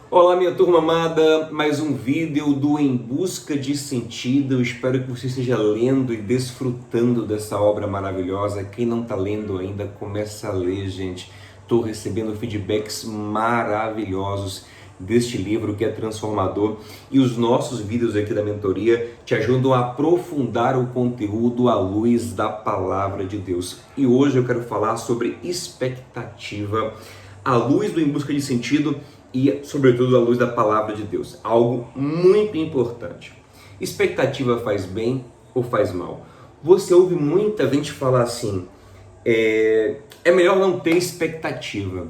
Olá, minha turma amada, mais um vídeo do Em Busca de Sentido. Eu espero que você esteja lendo e desfrutando dessa obra maravilhosa. Quem não está lendo ainda, começa a ler, gente. Estou recebendo feedbacks maravilhosos deste livro que é transformador, e os nossos vídeos aqui da mentoria te ajudam a aprofundar o conteúdo à luz da palavra de Deus. E hoje eu quero falar sobre expectativa, à luz do Em Busca de Sentido e, sobretudo, à luz da palavra de Deus. Algo muito importante. Expectativa faz bem ou faz mal? Você ouve muita gente falar assim, é melhor não ter expectativa.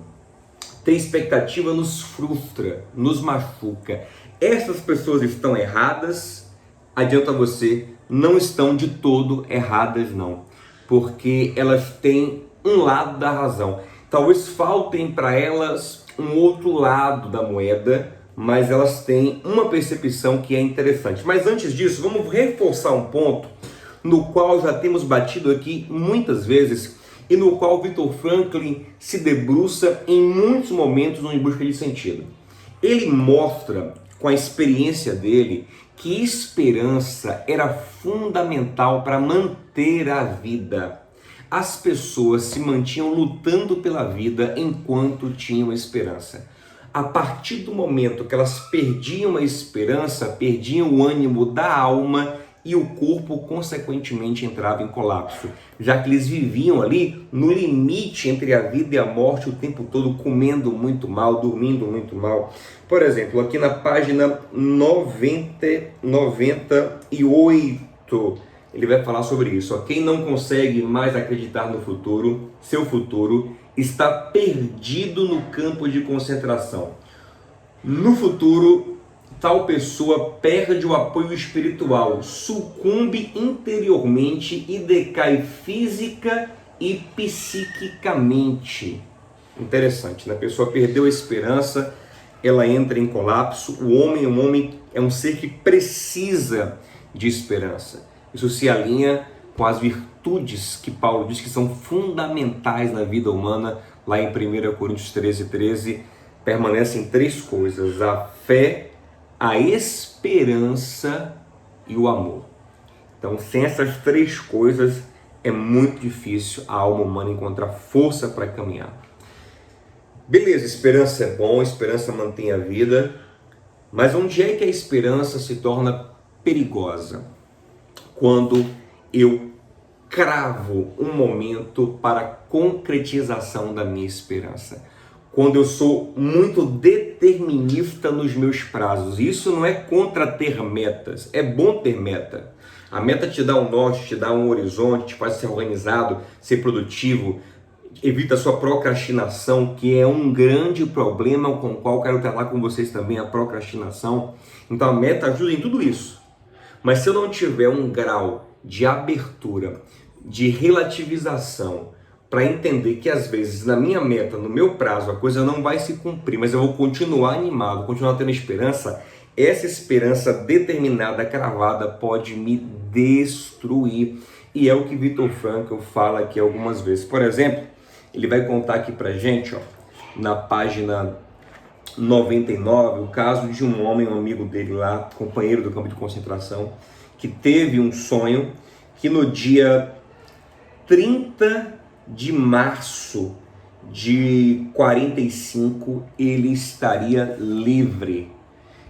Ter expectativa nos frustra, nos machuca. Essas pessoas estão erradas? Adianta você, não estão de todo erradas não, porque elas têm um lado da razão. Talvez faltem para elas um outro lado da moeda, mas elas têm uma percepção que é interessante. Mas antes disso, vamos reforçar um ponto no qual já temos batido aqui muitas vezes e no qual Viktor Frankl se debruça em muitos momentos no Em Busca de Sentido. Ele mostra, com a experiência dele, que esperança era fundamental para manter a vida. As pessoas se mantinham lutando pela vida enquanto tinham esperança. A partir do momento que elas perdiam a esperança, perdiam o ânimo da alma e o corpo, consequentemente, entrava em colapso, já que eles viviam ali no limite entre a vida e a morte o tempo todo, comendo muito mal, dormindo muito mal. Por exemplo, aqui na página 98, ele vai falar sobre isso. Quem não consegue mais acreditar no futuro, seu futuro, está perdido no campo de concentração. No futuro, tal pessoa perde o apoio espiritual, sucumbe interiormente e decai física e psiquicamente. Interessante, né? A pessoa perdeu a esperança, ela entra em colapso. O homem é um ser que precisa de esperança. Isso se alinha com as virtudes que Paulo diz que são fundamentais na vida humana. Lá em 1 Coríntios 13, permanecem três coisas: a fé, a esperança e o amor. Então, sem essas três coisas, é muito difícil a alma humana encontrar força para caminhar. Beleza, esperança é bom, esperança mantém a vida, mas onde é que a esperança se torna perigosa? Quando eu cravo um momento para a concretização da minha esperança. Quando eu sou muito determinista nos meus prazos. Isso não é contra ter metas, é bom ter meta. A meta te dá um norte, te dá um horizonte, te faz ser organizado, ser produtivo, evita a sua procrastinação, que é um grande problema com o qual eu quero tratar com vocês também, a procrastinação. Então a meta ajuda em tudo isso. Mas se eu não tiver um grau de abertura, de relativização, para entender que às vezes na minha meta, no meu prazo, a coisa não vai se cumprir, mas eu vou continuar animado, continuar tendo esperança, essa esperança determinada, cravada, pode me destruir. E é o que Viktor Frankl fala aqui algumas vezes. Por exemplo, ele vai contar aqui pra gente, na página 99, o caso de um homem, um amigo dele lá, companheiro do campo de concentração, que teve um sonho que no dia 30 de março de 45 ele estaria livre.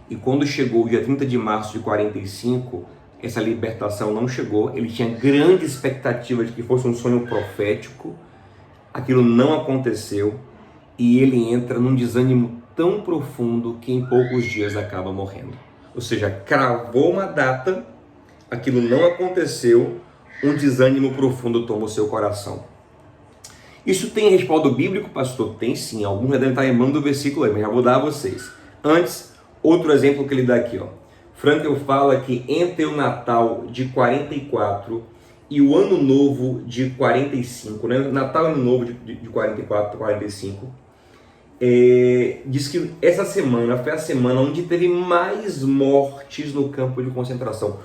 E quando chegou o dia 30 de março de 45, essa libertação não chegou. Ele tinha grande expectativa de que fosse um sonho profético. Aquilo não aconteceu e ele entra num desânimo tão profundo que em poucos dias acaba morrendo. Ou seja, cravou uma data, aquilo não aconteceu, um desânimo profundo toma o seu coração. Isso tem respaldo bíblico, pastor? Tem sim, alguns já devem estar lembrando do versículo aí, mas já vou dar a vocês. Antes, outro exemplo que ele dá aqui, Frankl fala que entre o Natal de 44 e o Ano Novo de 45, né? Natal e Ano Novo de 44 para 45, diz que essa semana foi a semana onde teve mais mortes no campo de concentração.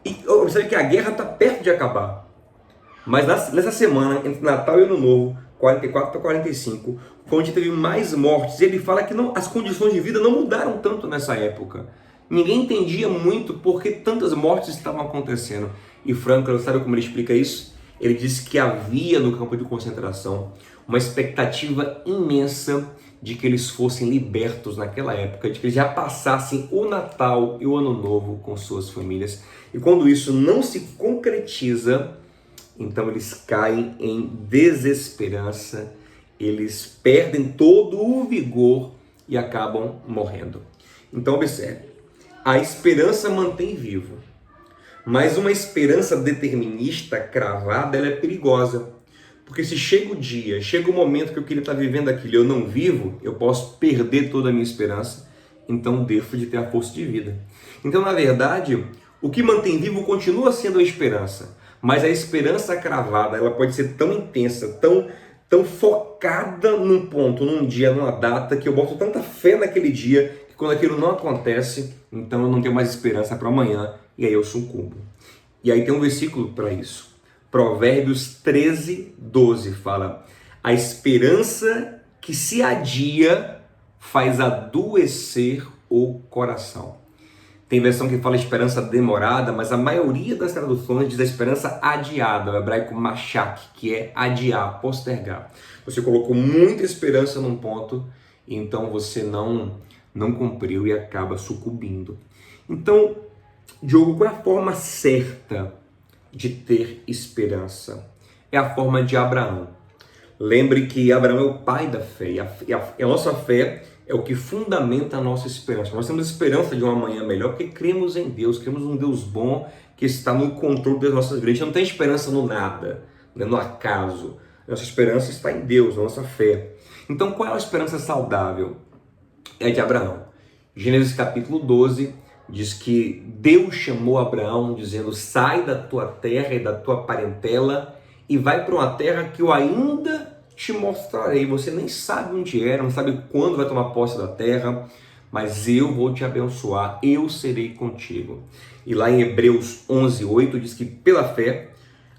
E observe que a guerra está perto de acabar. Mas nessa semana, entre Natal e Ano Novo, 44 para 45, foi onde teve mais mortes. Ele fala que as condições de vida não mudaram tanto nessa época. Ninguém entendia muito por que tantas mortes estavam acontecendo. E Frankl, sabe como ele explica isso? Ele diz que havia no campo de concentração uma expectativa imensa de que eles fossem libertos naquela época, de que eles já passassem o Natal e o Ano Novo com suas famílias. E quando isso não se concretiza, então eles caem em desesperança, eles perdem todo o vigor e acabam morrendo. Então observe, a esperança mantém vivo, mas uma esperança determinista, cravada, ela é perigosa. Porque se chega o dia, chega o momento que eu queria estar vivendo aquilo e eu não vivo, eu posso perder toda a minha esperança, então deixo de ter a força de vida. Então, na verdade, o que mantém vivo continua sendo a esperança, mas a esperança cravada, ela pode ser tão intensa, tão focada num ponto, num dia, numa data, que eu boto tanta fé naquele dia, que quando aquilo não acontece, então eu não tenho mais esperança para amanhã, e aí eu sucumbo. E aí tem um versículo para isso. Provérbios 13, 12 fala: a esperança que se adia faz adoecer o coração. Tem versão que fala esperança demorada, mas a maioria das traduções diz a esperança adiada, o hebraico machak, que é adiar, postergar. Você colocou muita esperança num ponto, e então você não cumpriu e acaba sucumbindo. Então, Diogo, qual é a forma certa de ter esperança? É a forma de Abraão. Lembre que Abraão é o pai da fé, e a nossa fé é o que fundamenta a nossa esperança. Nós temos esperança de uma manhã melhor porque cremos em Deus, cremos num Deus bom que está no controle das nossas vidas. A gente não tem esperança no nada, no acaso. Nossa esperança está em Deus, na nossa fé. Então, qual é a esperança saudável? É a de Abraão. Gênesis capítulo 12 diz que Deus chamou Abraão dizendo: sai da tua terra e da tua parentela e vai para uma terra que eu ainda te mostrarei. Você nem sabe onde era, não sabe quando vai tomar posse da terra, mas eu vou te abençoar, eu serei contigo. E lá em Hebreus 11:8 diz que pela fé,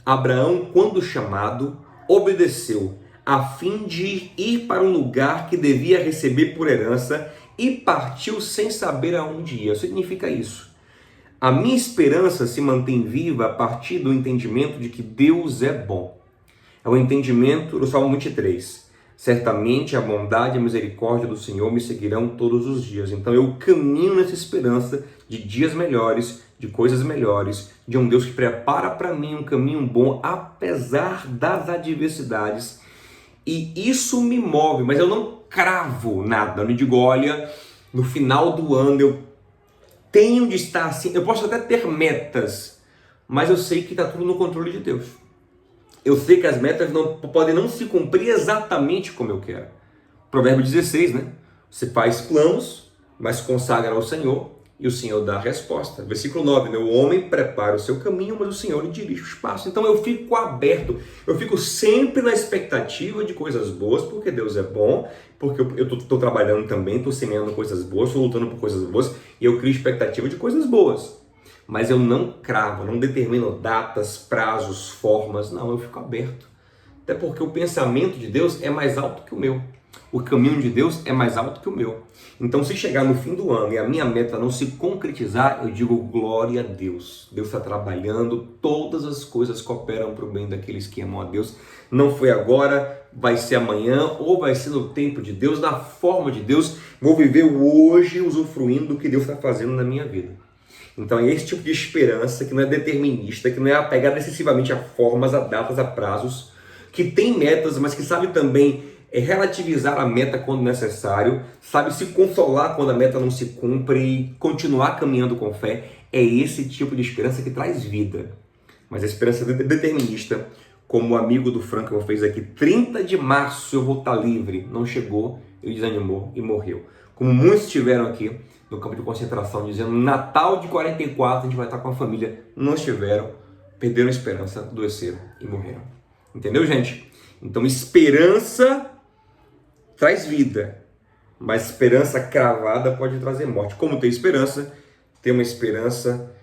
Abraão, quando chamado, obedeceu, a fim de ir para um lugar que devia receber por herança, e partiu sem saber aonde ia. Significa isso. A minha esperança se mantém viva a partir do entendimento de que Deus é bom. É o entendimento do Salmo 23. Certamente a bondade e a misericórdia do Senhor me seguirão todos os dias. Então eu caminho nessa esperança de dias melhores, de coisas melhores, de um Deus que prepara para mim um caminho bom, apesar das adversidades. E isso me move, mas eu não cravo nada. Eu não digo, olha, no final do ano eu tenho de estar assim. Eu posso até ter metas, mas eu sei que está tudo no controle de Deus. Eu sei que as metas podem não se cumprir exatamente como eu quero. Provérbio 16, né? Você faz planos, mas consagra ao Senhor e o Senhor dá a resposta. Versículo 9, né? O homem prepara o seu caminho, mas o Senhor lhe dirige os passos. Então eu fico aberto, eu fico sempre na expectativa de coisas boas, porque Deus é bom, porque eu estou trabalhando também, estou semeando coisas boas, estou lutando por coisas boas, e eu crio expectativa de coisas boas. Mas eu não cravo, não determino datas, prazos, formas, não, eu fico aberto. Até porque o pensamento de Deus é mais alto que o meu. O caminho de Deus é mais alto que o meu. Então, se chegar no fim do ano e a minha meta não se concretizar, eu digo glória a Deus. Deus está trabalhando, todas as coisas cooperam para o bem daqueles que amam a Deus. Não foi agora, vai ser amanhã, ou vai ser no tempo de Deus, na forma de Deus. Vou viver hoje usufruindo do que Deus está fazendo na minha vida. Então é esse tipo de esperança que não é determinista, que não é apegada excessivamente a formas, a datas, a prazos, que tem metas, mas que sabe também relativizar a meta quando necessário, sabe se consolar quando a meta não se cumpre e continuar caminhando com fé. É esse tipo de esperança que traz vida. Mas a esperança determinista, como o amigo do Frankl fez aqui, 30 de março eu vou estar livre, não chegou, ele desanimou e morreu. Como muitos tiveram aqui no campo de concentração, dizendo Natal de 44 a gente vai estar com a família, não estiveram, perderam a esperança, adoeceram e morreram. Entendeu, gente? Então esperança traz vida, mas esperança cravada pode trazer morte. Como ter esperança? Ter uma esperança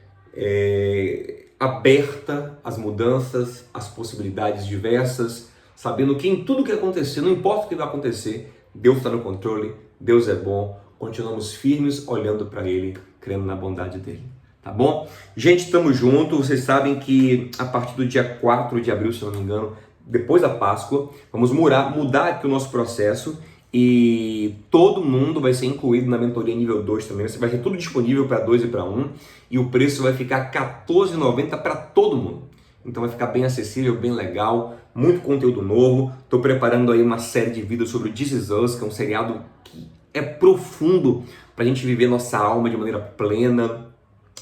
aberta às mudanças, às possibilidades diversas, sabendo que em tudo que acontecer, não importa o que vai acontecer, Deus está no controle, Deus é bom, continuamos firmes olhando para Ele, crendo na bondade dEle. Tá bom? Gente, estamos juntos. Vocês sabem que a partir do dia 4 de abril, se não me engano, depois da Páscoa, vamos mudar aqui o nosso processo e todo mundo vai ser incluído na mentoria nível 2 também. Vai ser tudo disponível para 2 e para 1 e o preço vai ficar R$ 14,90 para todo mundo. Então vai ficar bem acessível, bem legal, muito conteúdo novo. Estou preparando aí uma série de vídeos sobre o This Is Us, que é um seriado que é profundo para a gente viver nossa alma de maneira plena,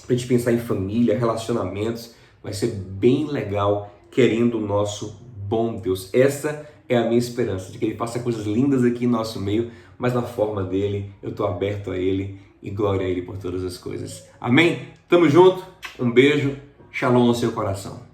para a gente pensar em família, relacionamentos. Vai ser bem legal, querendo o nosso bom Deus. Essa é a minha esperança, de que Ele faça coisas lindas aqui em nosso meio, mas na forma dEle. Eu estou aberto a Ele e glória a Ele por todas as coisas. Amém? Tamo junto, um beijo, shalom no seu coração.